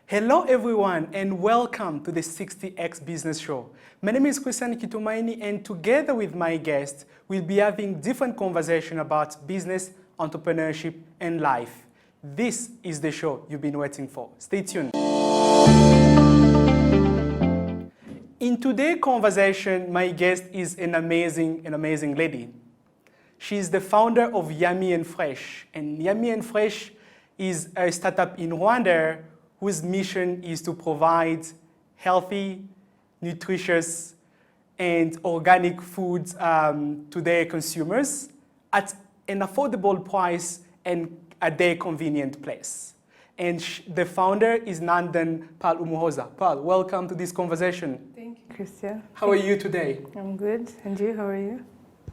Hello everyone and welcome to the 60X Business Show. My name is Kitumaini and together with my guest, we'll be having different conversations about business, entrepreneurship and life. This is the show you've been waiting for. Stay tuned. In today's conversation, my guest is an amazing lady. She's the founder of Yummy and Fresh. And Yummy and Fresh is a startup in Rwanda whose mission is to provide healthy, nutritious, and organic foods to their consumers at an affordable price and at their convenient place. And the founder is none than Paul Umuhoza. Paul, welcome to this conversation. Thank you, Christian. How are you today? I'm good. And you, how are you?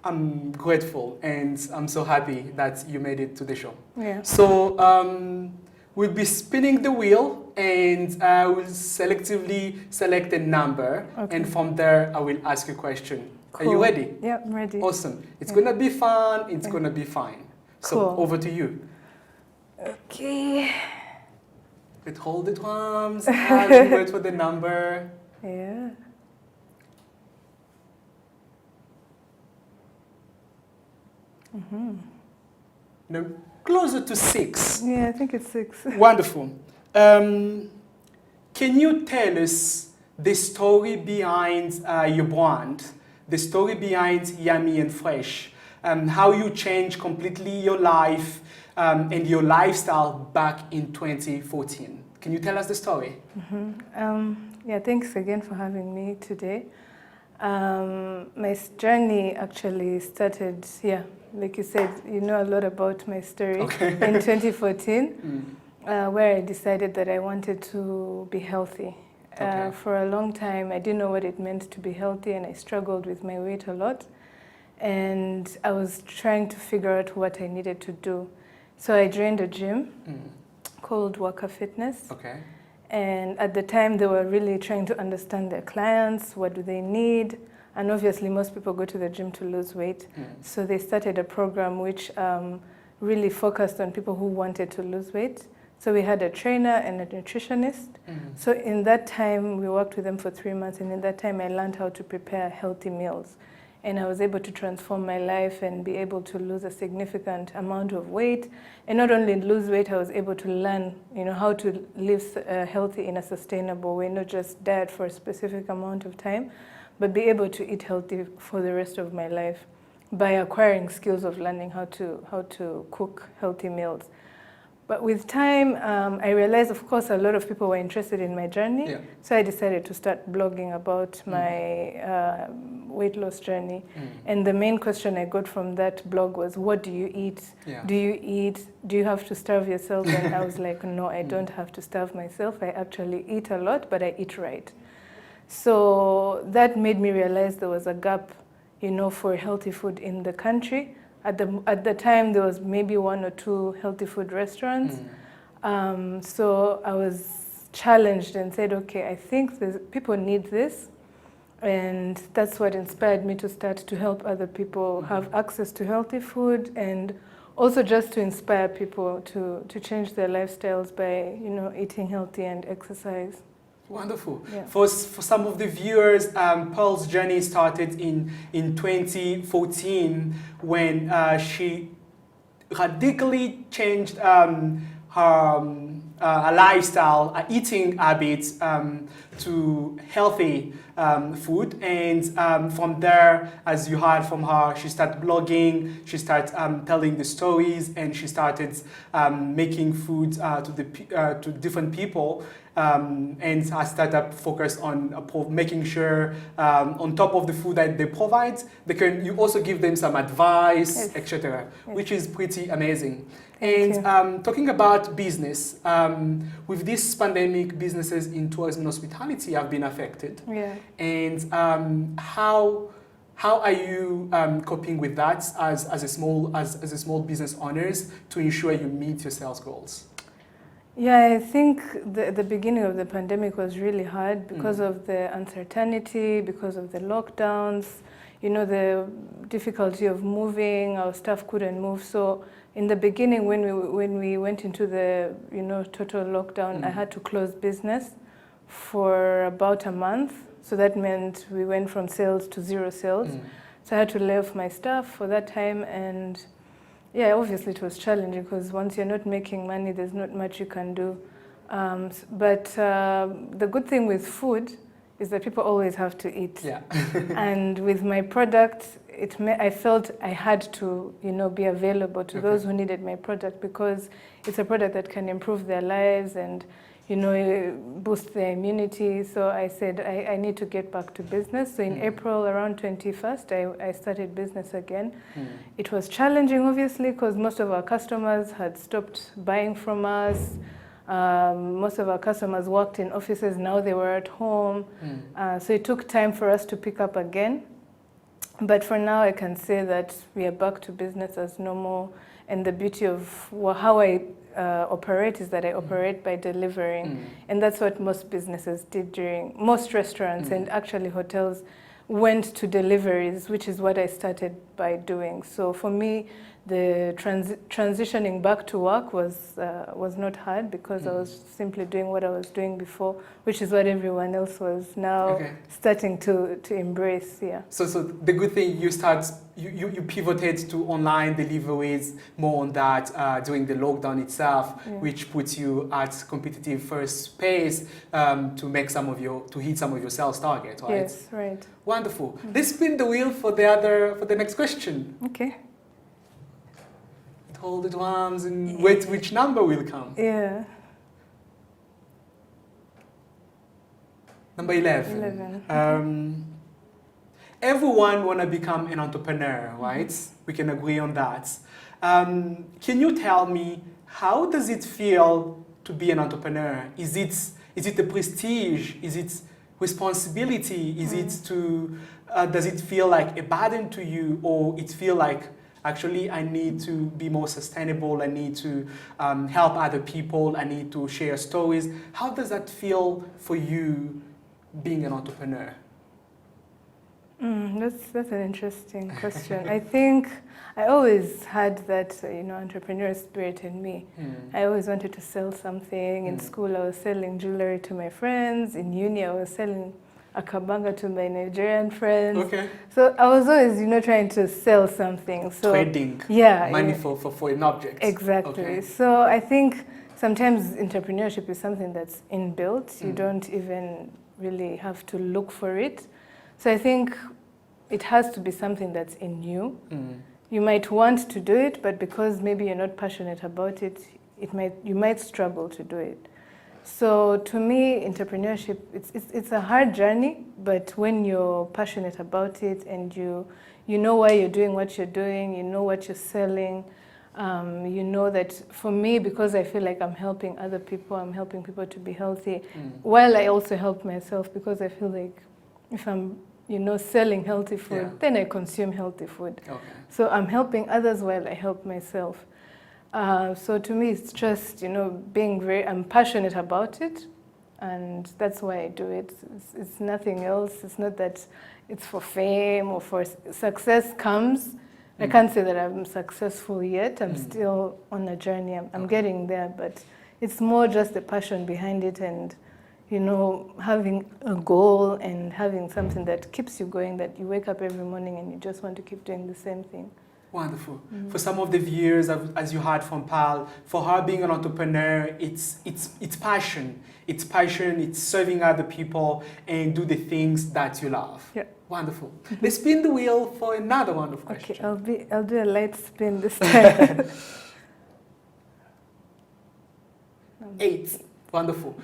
I'm grateful and I'm so happy that you made it to the show. Yeah. So we'll be spinning the wheel and I will selectively select a number, okay. And from there I will ask you a question. Cool. Are you ready? Yeah, I'm ready. Awesome. It's gonna be fun, it's gonna be fine. So cool. over to you. Okay. Let's hold the drums as we wait for the number. Yeah. No, closer to 6. Yeah, I think it's 6. Wonderful. Can you tell us the story behind your brand, the story behind Yummy and Fresh, how you changed completely your life and your lifestyle back in 2014? Can you tell us the story? Yeah, thanks again for having me today. My journey actually started, like you said, you know a lot about my story, in 2014, where I decided that I wanted to be healthy. For a long time, I didn't know what it meant to be healthy, and I struggled with my weight a lot. And I was trying to figure out what I needed to do. So I joined a gym called Waka Fitness. And at the time, they were really trying to understand their clients, what do they need. And obviously, most people go to the gym to lose weight. So they started a program which really focused on people who wanted to lose weight. So we had a trainer and a nutritionist. So in that time, we worked with them for 3 months. And in that time, I learned how to prepare healthy meals. And I was able to transform my life and be able to lose a significant amount of weight. And not only lose weight, I was able to learn, how to live healthy in a sustainable way, not just diet for a specific amount of time, but be able to eat healthy for the rest of my life by acquiring skills of learning how to cook healthy meals. But with time, I realized, of course, a lot of people were interested in my journey. So I decided to start blogging about my weight loss journey. And the main question I got from that blog was, what do you eat? Do you eat? Do you have to starve yourself? And I was like, no, I don't have to starve myself. I actually eat a lot, but I eat right. So that made me realize there was a gap, for healthy food in the country. At the time, there was maybe 1 or 2 healthy food restaurants. So I was challenged and said, okay, I think people need this. And that's what inspired me to start to help other people have access to healthy food, and also just to inspire people to change their lifestyles by, eating healthy and exercise. Wonderful. Yeah. For some of the viewers, Pearl's journey started in 2014 when she radically changed her lifestyle, eating habits to healthy food. And from there, as you heard from her, she started blogging, she started telling the stories, and she started making food to different people. And our startup focused on making sure, on top of the food that they provide, you also give them some advice, etc., which is pretty amazing. Talking about business, with this pandemic, businesses in tourism and hospitality have been affected. And how are you coping with that as a small business owners to ensure you meet your sales goals? Yeah, I think the beginning of the pandemic was really hard because of the uncertainty, because of the lockdowns, the difficulty of moving, our staff couldn't move. So in the beginning, when we went into the total lockdown, I had to close business for about a month. So that meant we went from sales to zero sales. So I had to lay off my staff for that time, and yeah, obviously it was challenging because once you're not making money, there's not much you can do. But the good thing with food is that people always have to eat. Yeah. And with my product, I felt I had to, be available to those who needed my product, because it's a product that can improve their lives and, boost their immunity. So I said I need to get back to business. So in April, around 21st, I started business again. It was challenging, obviously, because most of our customers had stopped buying from us. Most of our customers worked in offices, now they were at home. So it took time for us to pick up again. But for now, I can say that we are back to business as normal. And the beauty of how I operate is that I operate by delivering. And that's what most businesses did most restaurants and actually hotels went to deliveries, which is what I started by doing. So for me, the transitioning back to work was not hard, because I was simply doing what I was doing before, which is what everyone else was now starting to embrace. Yeah. So the good thing, you pivoted to online deliveries more on that during the lockdown itself, which puts you at competitive first pace to hit some of your sales targets, right? Yes, right. Wonderful. Let's spin the wheel for the next question. Okay. Hold the drums and wait which number will come. Yeah. Number 11. Everyone want to become an entrepreneur, right? We can agree on that. Can you tell me, how does it feel to be an entrepreneur? Is it a prestige? Is it responsibility? Does it feel like a burden to you, or it feel like, actually, I need to be more sustainable, I need to help other people, I need to share stories? How does that feel for you, being an entrepreneur? That's an interesting question. I think I always had that entrepreneurial spirit in me. I always wanted to sell something. In school, I was selling jewelry to my friends. In uni, I was selling a kabanga to my Nigerian friends. Okay. So I was always, trying to sell something. So trading. Yeah. Money for an object. Exactly. Okay. So I think sometimes entrepreneurship is something that's inbuilt. You don't even really have to look for it. So I think it has to be something that's in you. You might want to do it, but because maybe you're not passionate about it, you might struggle to do it. So to me, entrepreneurship, it's a hard journey, but when you're passionate about it and you know why you're doing what you're doing, you know what you're selling, you know that for me, because I feel like I'm helping other people, I'm helping people to be healthy, while I also help myself, because I feel like if I'm selling healthy food, then I consume healthy food. Okay. So I'm helping others while I help myself. So to me, it's just, I'm passionate about it, and that's why I do it. It's nothing else. It's not that it's for fame or for success comes. I can't say that I'm successful yet. I'm still on a journey. I'm getting there, but it's more just the passion behind it, and, having a goal and having something that keeps you going, that you wake up every morning and you just want to keep doing the same thing. Wonderful. For some of the viewers, as you heard from Pal, for her being an entrepreneur, it's passion. It's passion, it's serving other people and do the things that you love. Yeah. Wonderful. Let's spin the wheel for another wonderful question. Okay, I'll do a light spin this time. 8. Wonderful.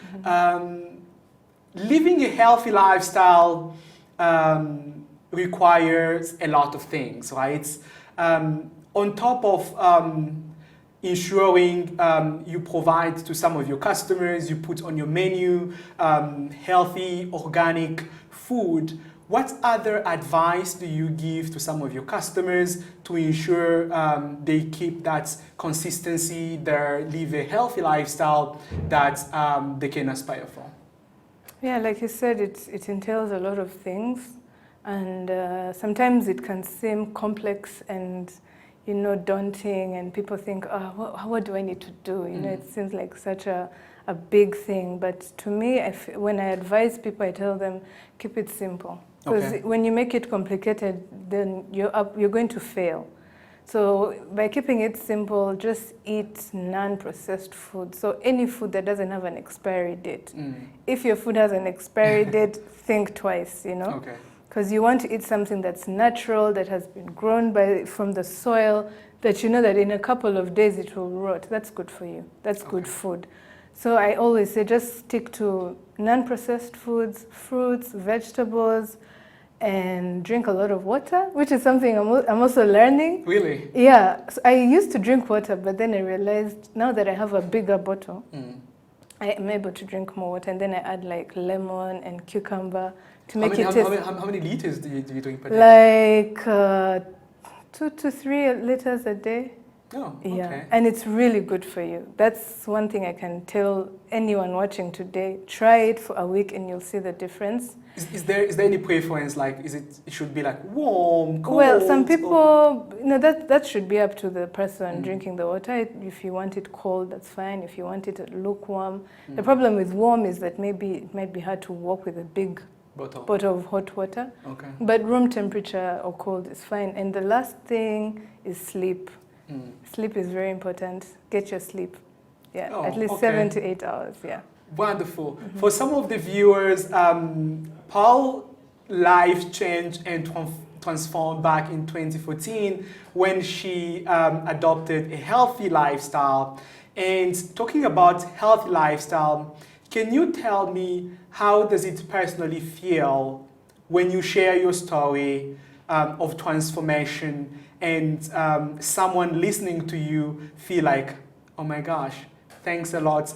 Living a healthy lifestyle requires a lot of things, right? On top of ensuring you provide to some of your customers, you put on your menu healthy, organic food, what other advice do you give to some of your customers to ensure they keep that consistency, they live a healthy lifestyle that they can aspire for? Yeah, like you said, it entails a lot of things. And sometimes it can seem complex and, you know, daunting, and people think, oh, what do I need to do? You know, it seems like such a big thing. But to me, when I advise people, I tell them, keep it simple. Because when you make it complicated, then you're going to fail. So by keeping it simple, just eat non-processed food. So any food that doesn't have an expiry date. If your food has an expiry date, think twice, you know? Because you want to eat something that's natural, that has been grown from the soil, that you know that in a couple of days it will rot. That's good for you. That's good food. So I always say just stick to non-processed foods, fruits, vegetables, and drink a lot of water, which is something I'm also learning. Really? Yeah. So I used to drink water, but then I realized now that I have a bigger bottle, I am able to drink more water, and then I add like lemon and cucumber to make it taste. How many liters do you drink per day? Like 2 to 3 liters a day. Oh, okay. Yeah, and it's really good for you. That's one thing I can tell anyone watching today. Try it for a week and you'll see the difference. Is there any preference? Like, it should be like warm, cold? Well, some people, you know, that should be up to the person drinking the water. If you want it cold, that's fine. If you want it lukewarm. The problem with warm is that maybe it might be hard to walk with a big bottle of hot water. But room temperature or cold is fine. And the last thing is sleep. Sleep is very important. Get your sleep. Yeah, at least 7 to 8 hours. Yeah. Wonderful. For some of the viewers, Paul's life changed and transformed back in 2014 when she adopted a healthy lifestyle. And talking about healthy lifestyle, can you tell me how does it personally feel when you share your story of transformation and someone listening to you feel like, oh my gosh, thanks a lot.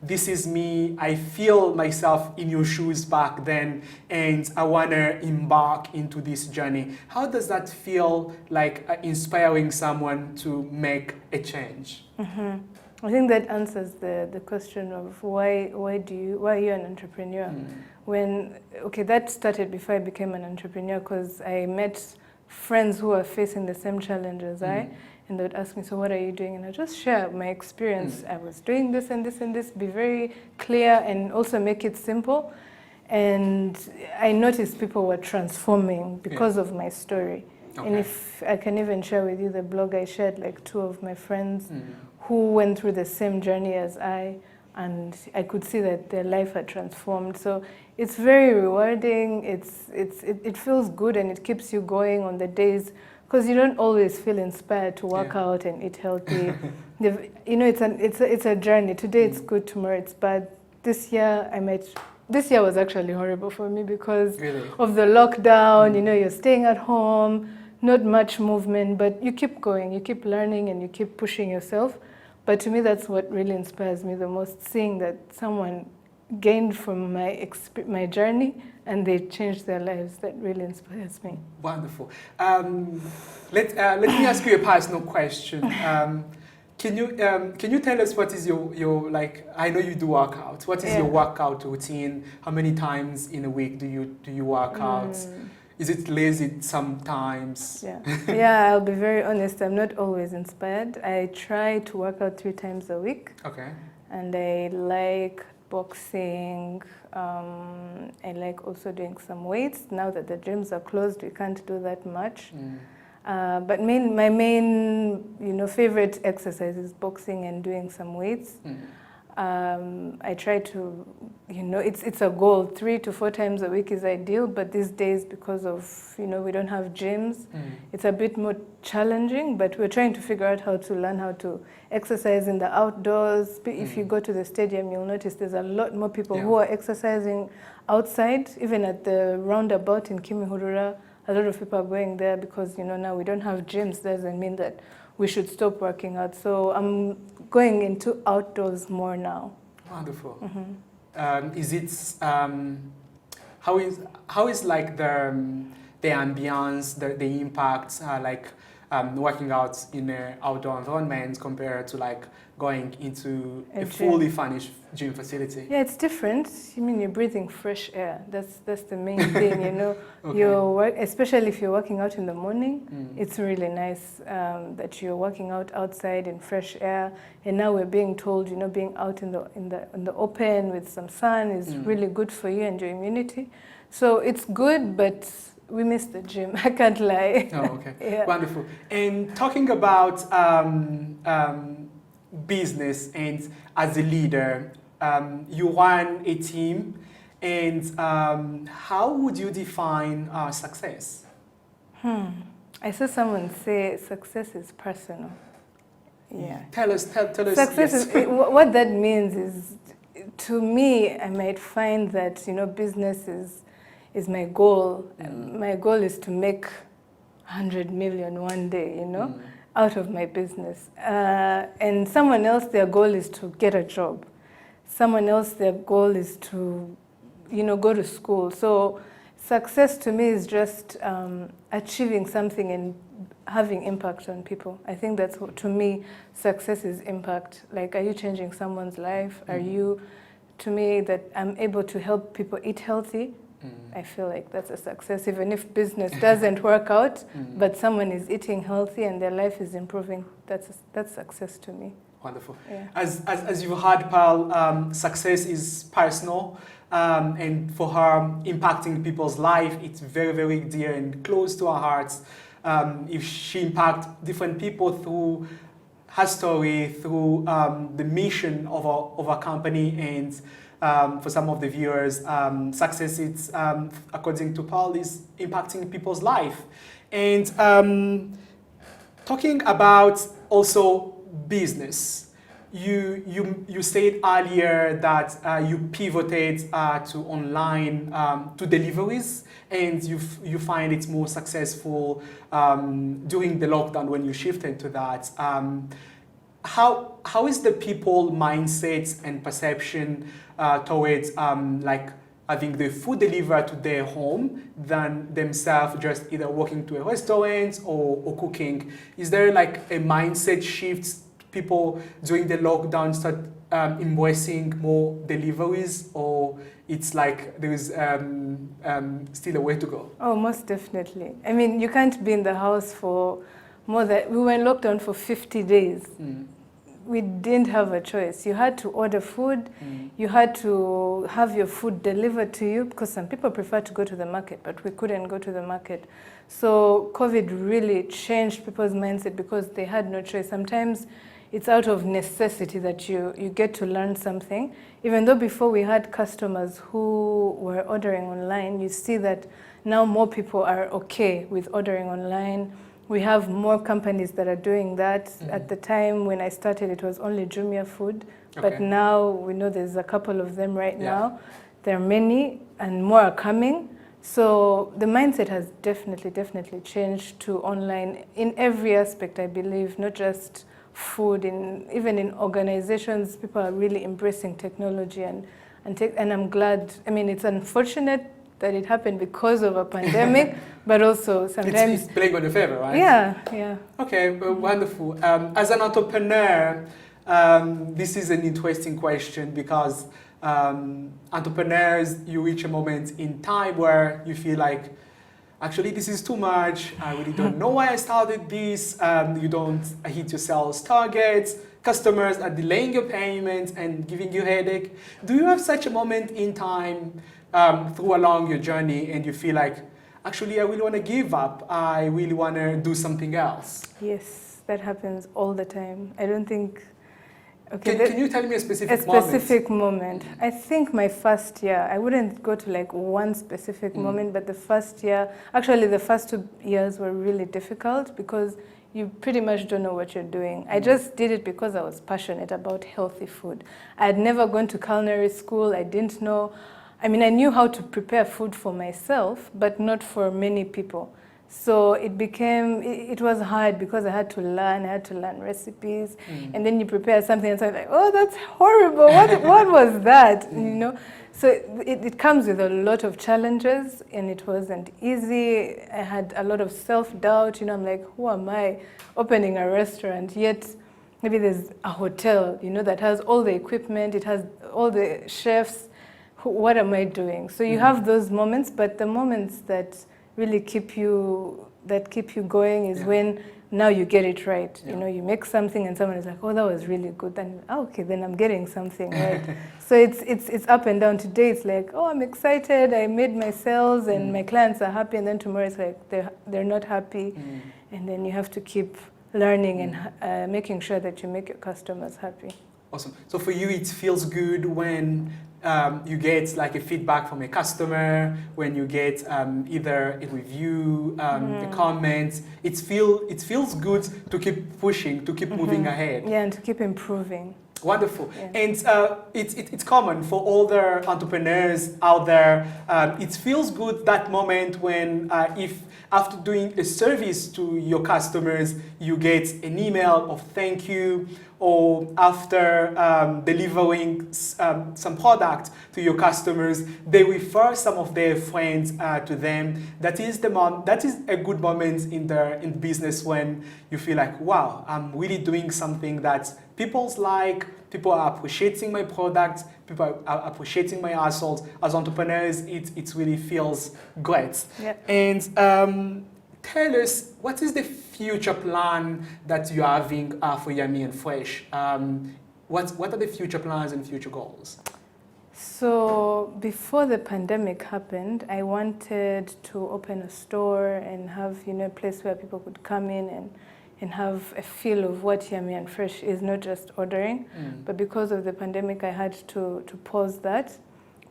This is me. I feel myself in your shoes back then, and I want to embark into this journey. How does that feel like inspiring someone to make a change? I think that answers the question of why are you an entrepreneur? That started before I became an entrepreneur, because I met friends who are facing the same challenge as I, and they would ask me, so what are you doing? And I just share my experience. I was doing this and this and this, be very clear and also make it simple. And I noticed people were transforming because of my story. And if I can even share with you the blog, I shared like 2 of my friends who went through the same journey as I, and I could see that their life had transformed. So it's very rewarding. It feels good, and it keeps you going on the days, because you don't always feel inspired to work out and eat healthy. You know, it's a journey. Today it's good, tomorrow it's bad. This year was actually horrible for me because of the lockdown. You know, you're staying at home, not much movement, but you keep going, you keep learning, and you keep pushing yourself. But to me, that's what really inspires me the most, seeing that someone gained from my journey and they changed their lives. That really inspires me. Wonderful. Let me ask you a personal question. Can you tell us what is your like? I know you do workouts. What is your workout routine? How many times in a week do you work out? Is it lazy sometimes? Yeah, I'll be very honest. I'm not always inspired. I try to work out 3 times a week. And I like boxing. I like also doing some weights. Now that the gyms are closed, we can't do that much. But my main, favorite exercise is boxing and doing some weights. I try to, it's a goal. 3 to 4 times a week is ideal, but these days, because of, we don't have gyms, it's a bit more challenging, but we're trying to figure out how to learn how to exercise in the outdoors. If you go to the stadium, you'll notice there's a lot more people who are exercising outside, even at the roundabout in Kimihurura. A lot of people are going there because, now we don't have gyms. Doesn't mean that we should stop working out. So I'm going into outdoors more now. Wonderful. Is it how is like the ambience, the impacts, like working out in an outdoor environment compared to like going into a gym. fully furnished gym facility? Yeah, it's different. You mean you're breathing fresh air. That's the main thing, you know. Okay. Especially if you're working out in the morning, it's really nice that you're working out outside in fresh air. And now we're being told, you know, being out in the open with some sun is really good for you and your immunity. So it's good, but we miss the gym. I can't lie. Oh, okay. Yeah. Wonderful. And talking about business and as a leader, you run a team, and how would you define success? I saw someone say success is personal. Yeah. Tell us. Success Yes. is, what that means is, to me, I might find that, you know, business is my goal. My goal is to make 100 million one day, you know, out of my business. And someone else, their goal is to get a job. Someone else, their goal is to, you know, go to school. So success to me is just achieving something and having impact on people. I think that's what, to me, success is impact. Like, are you changing someone's life? Are you, to me, that I'm able to help people eat healthy? I feel like that's a success, even if business doesn't work out, but someone is eating healthy and their life is improving. That's success to me. Wonderful. Yeah. As you heard, Pearl, success is personal, and for her, impacting people's life, it's very, very dear and close to her hearts. If she impacts different people through her story, through the mission of our company, and for some of the viewers, success, it's, according to Paul, is impacting people's life. And talking about also business, you said earlier that you pivoted to online, to deliveries, and you find it more successful during the lockdown when you shifted to that. How is the people mindset and perception towards like having the food delivered to their home than themselves just either walking to a restaurant or cooking? Is there like a mindset shift? People during the lockdown start embracing more deliveries, or it's like there is still a way to go? Oh, most definitely. I mean, you can't be in the house for more than, we were in lockdown for 50 days. We didn't have a choice. You had to order food. You had to have your food delivered to you, because some people prefer to go to the market, but we couldn't go to the market. So COVID really changed people's mindset because they had no choice. Sometimes it's out of necessity that you get to learn something. Even though before we had customers who were ordering online, you see that now more people are okay with ordering online. We have more companies that are doing that. At the time when I started, it was only Jumia Food. Okay. But now we know there's a couple of them right now. There are many and more are coming. So the mindset has definitely changed to online in every aspect, I believe, not just food. Even in organizations, people are really embracing technology and I'm glad. I mean, it's unfortunate that it happened because of a pandemic, but also sometimes it's playing on your favor, right? Yeah. Okay, well, wonderful. As an entrepreneur, this is an interesting question because entrepreneurs, you reach a moment in time where you feel like, actually, this is too much. I really don't know why I started this. You don't hit your sales targets. Customers are delaying your payments and giving you headache. Do you have such a moment in time through along your journey and you feel like, actually, I really want to give up. I really want to do something else? Yes, that happens all the time. I don't think... Okay, can you tell me a specific moment? I think my first year, I wouldn't go to like one specific moment, but the first year, actually the first 2 years were really difficult because you pretty much don't know what you're doing. I just did it because I was passionate about healthy food. I had never gone to culinary school. I didn't know. I mean, I knew how to prepare food for myself, but not for many people. So it was hard because I had to learn recipes. And then you prepare something and it's like, oh, that's horrible. What was that? So it comes with a lot of challenges, and it wasn't easy. I had a lot of self-doubt. I'm like, who am I opening a restaurant? Yet maybe there's a hotel, that has all the equipment, it has all the chefs. What am I doing? So you have those moments, but the moments that really keep you going is when now you get it right. You make something and someone is like, oh, that was really good. Then okay, then I'm getting something right. So it's up and down. Today it's like, oh, I'm excited, I made my sales and my clients are happy, and then tomorrow it's like they're not happy. And then you have to keep learning and making sure that you make your customers happy. Awesome. So for you, it feels good when you get like a feedback from a customer, when you get either a review, a comment. It feels good to keep pushing, to keep moving ahead. Yeah, and to keep improving. Wonderful. Yeah. And it's common for all the entrepreneurs out there. It feels good that moment when if after doing a service to your customers, you get an email of thank you, or after delivering some product to your customers, they refer some of their friends to them. That is a good moment in the business when you feel like, wow, I'm really doing something that people's like. People are appreciating my product. People are appreciating my hustles. As entrepreneurs, it really feels great. Yeah. And tell us, what is the future plan that you're having for Yummy and Fresh? What are the future plans and future goals? So before the pandemic happened, I wanted to open a store and have a place where people could come in and have a feel of what Yummy and Fresh is, not just ordering. But because of the pandemic, I had to pause that.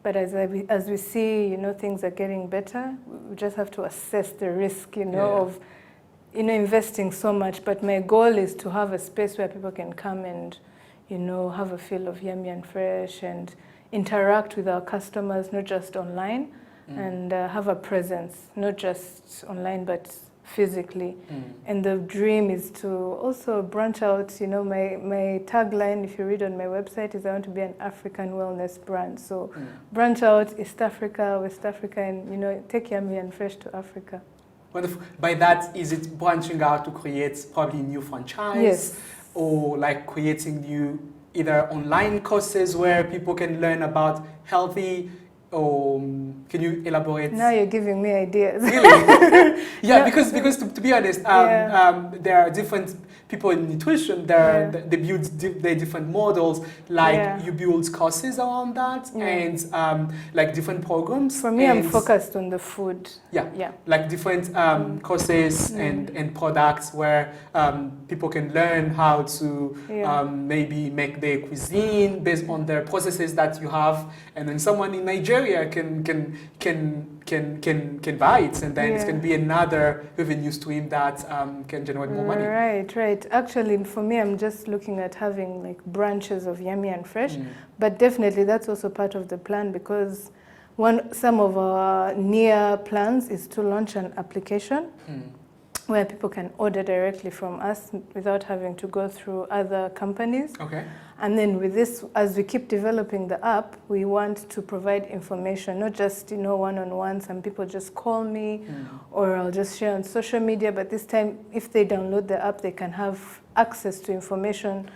But as we see, things are getting better. We just have to assess the risk, of, investing so much. But my goal is to have a space where people can come and, have a feel of Yummy and Fresh and interact with our customers, not just online, and have a presence, not just online, but physically. And the dream is to also branch out. My tagline, if you read on my website, is I want to be an African wellness brand. So branch out East Africa, West Africa, and take Yummy and Fresh to Africa. Wonderful. By that, is it branching out to create probably new franchise? Yes. Or like creating new either online courses where people can learn about healthy. Can you elaborate? Now you're giving me ideas. Really? Yeah, no. because to be honest, there are different people in nutrition. They build their different models. Like you build courses around that and like different programs. For me, I'm focused on the food. Yeah. Like different courses and products where people can learn how to maybe make their cuisine based on the processes that you have, and then someone in Nigeria can buy it, and then it can be another revenue stream that can generate more money. Right. Actually, for me, I'm just looking at having like branches of Yummy and Fresh, but definitely that's also part of the plan, because some of our near plans is to launch an application where people can order directly from us without having to go through other companies. Okay. And then with this, as we keep developing the app, we want to provide information, not just one-on-one. Some people just call me or I'll just share on social media, but this time if they download the app, they can have access to information,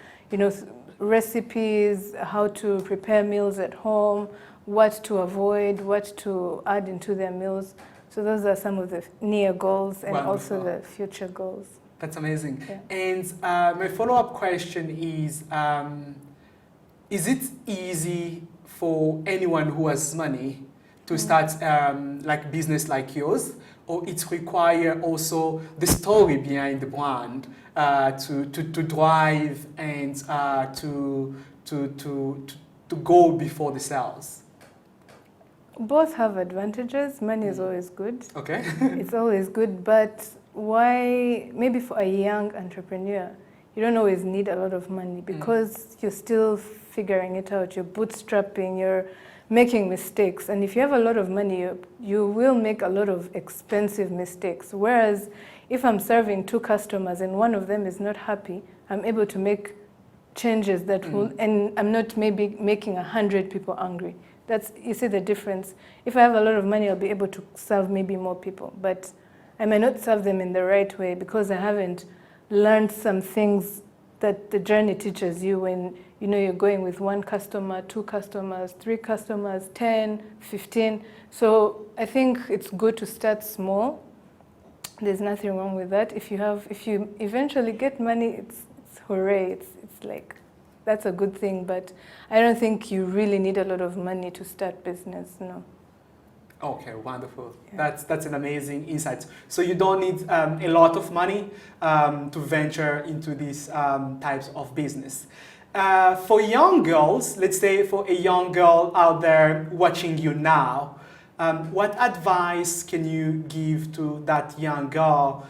recipes, how to prepare meals at home, what to avoid, what to add into their meals. So those are some of the near goals and also the future goals. That's amazing. Yeah. And my follow-up question is it easy for anyone who has money to start like business like yours, or it requires also the story behind the brand to drive and to go before the sales? Both have advantages. Money is always good. Okay. It's always good, but why, maybe for a young entrepreneur, you don't always need a lot of money because you're still figuring it out. You're bootstrapping, you're making mistakes. And if you have a lot of money, you will make a lot of expensive mistakes. Whereas if I'm serving 2 customers and one of them is not happy, I'm able to make changes that will, and I'm not maybe making 100 people angry. That's, you see the difference. If I have a lot of money, I'll be able to serve maybe more people, but I may not serve them in the right way because I haven't learned some things that the journey teaches you when you're going with 1 customer, 2 customers, 3 customers, 10, 15. So I think it's good to start small. There's nothing wrong with that. If you eventually get money, it's hooray. It's like, that's a good thing, but I don't think you really need a lot of money to start business, no. Okay, wonderful. Yeah. That's an amazing insight. So you don't need a lot of money to venture into these types of business. For young girls, let's say for a young girl out there watching you now, what advice can you give to that young girl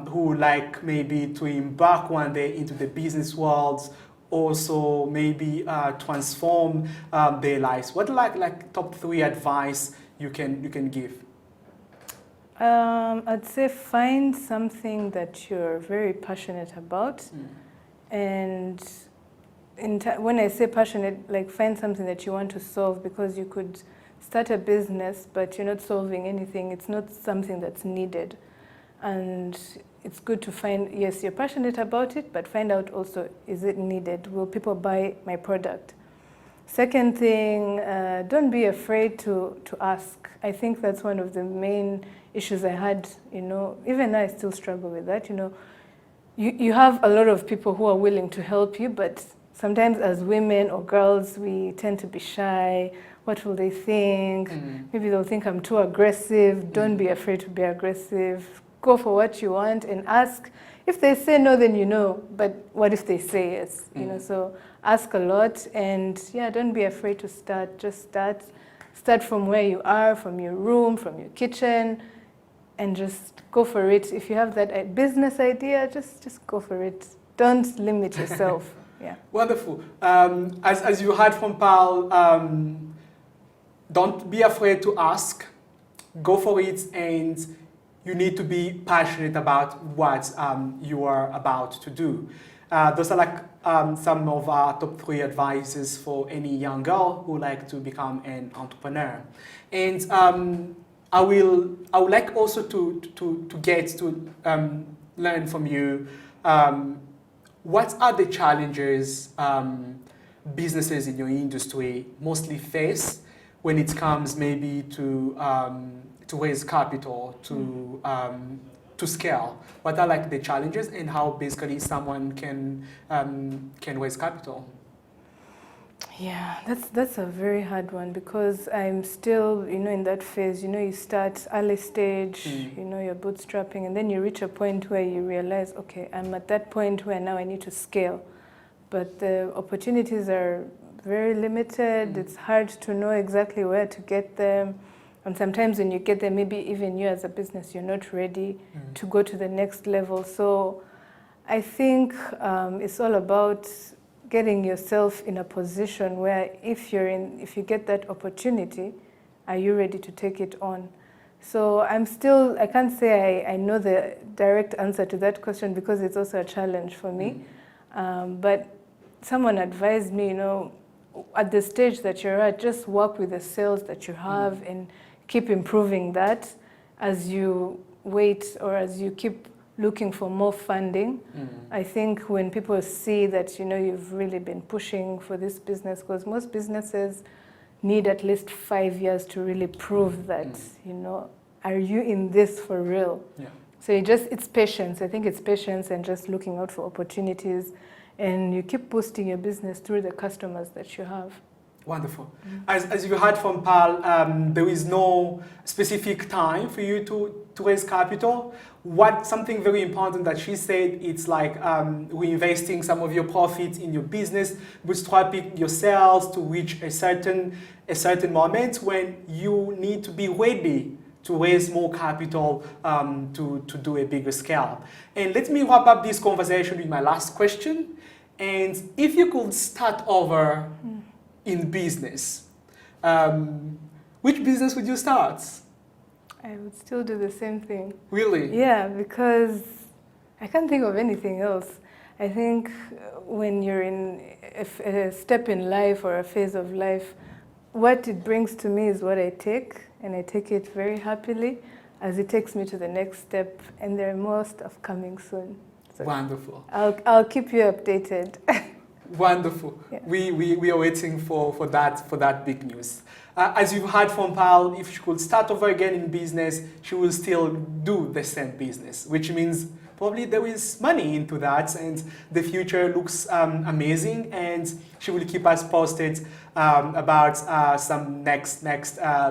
who would like maybe to embark one day into the business world, also maybe transform their lives? What like top 3 advice you can give? I'd say find something that you're very passionate about, and when I say passionate, like find something that you want to solve, because you could start a business but you're not solving anything. It's not something that's needed, and it's good to find, yes, you're passionate about it, but find out also, is it needed? Will people buy my product? Second thing, don't be afraid to ask. I think that's one of the main issues I had, even now I still struggle with that, You have a lot of people who are willing to help you, but sometimes as women or girls, we tend to be shy. What will they think? Maybe they'll think I'm too aggressive. Don't be afraid to be aggressive. Go for what you want and ask. If they say no, then but what if they say yes? So ask a lot, and yeah, don't be afraid to start. Just start. Start from where you are, from your room, from your kitchen, and just go for it. If you have that business idea, just go for it. Don't limit yourself. Yeah. Wonderful. As you heard from Paul, don't be afraid to ask. Go for it, and you need to be passionate about what you are about to do. Those are like some of our top 3 advices for any young girl who would like to become an entrepreneur. And I would like also to get to learn from you what are the challenges businesses in your industry mostly face when it comes maybe to raise capital, to scale. What are like the challenges, and how basically someone can raise capital? Yeah, that's a very hard one, because I'm still, in that phase. You start early stage, you're bootstrapping, and then you reach a point where you realize, okay, I'm at that point where now I need to scale. But the opportunities are very limited. It's hard to know exactly where to get them. And sometimes when you get there, maybe even you as a business, you're not ready to go to the next level. So I think it's all about getting yourself in a position where if you get that opportunity, are you ready to take it on? So I can't say I know the direct answer to that question, because it's also a challenge for me. But someone advised me, at the stage that you're at, just work with the sales that you have and keep improving that as you wait, or as you keep looking for more funding. I think when people see that, you've really been pushing for this business, because most businesses need at least 5 years to really prove that, are you in this for real? Yeah. So it's patience. I think it's patience and just looking out for opportunities, and you keep boosting your business through the customers that you have. Wonderful. As you heard from Pal, there is no specific time for you to raise capital. Something very important that she said, it's like reinvesting some of your profits in your business, bootstrapping your sales to reach a certain moment when you need to be ready to raise more capital to do a bigger scale. And let me wrap up this conversation with my last question. And if you could start over in business, Which business would you start? I would still do the same thing. Really? Yeah, because I can't think of anything else. I think when you're in a step in life or a phase of life, what it brings to me is what I take, and I take it very happily as it takes me to the next step, and there are more stuff coming soon. So wonderful. I'll keep you updated. Wonderful. Yeah. We are waiting for that big news. As you've heard from Pal, if she could start over again in business, she will still do the same business, which means probably there is money into that, and the future looks amazing, and she will keep us posted about some next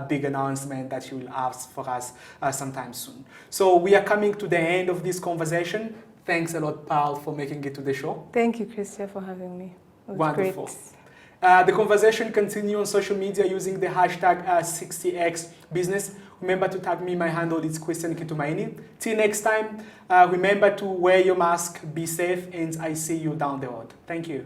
big announcement that she will have for us sometime soon. So we are coming to the end of this conversation. Thanks a lot, Pal, for making it to the show. Thank you, Christia, for having me. It was wonderful. Great. The conversation continues on social media using the hashtag 60xbusiness. Remember to tag me. My handle is Christian Kitumaini. Till next time, remember to wear your mask, be safe, and I see you down the road. Thank you.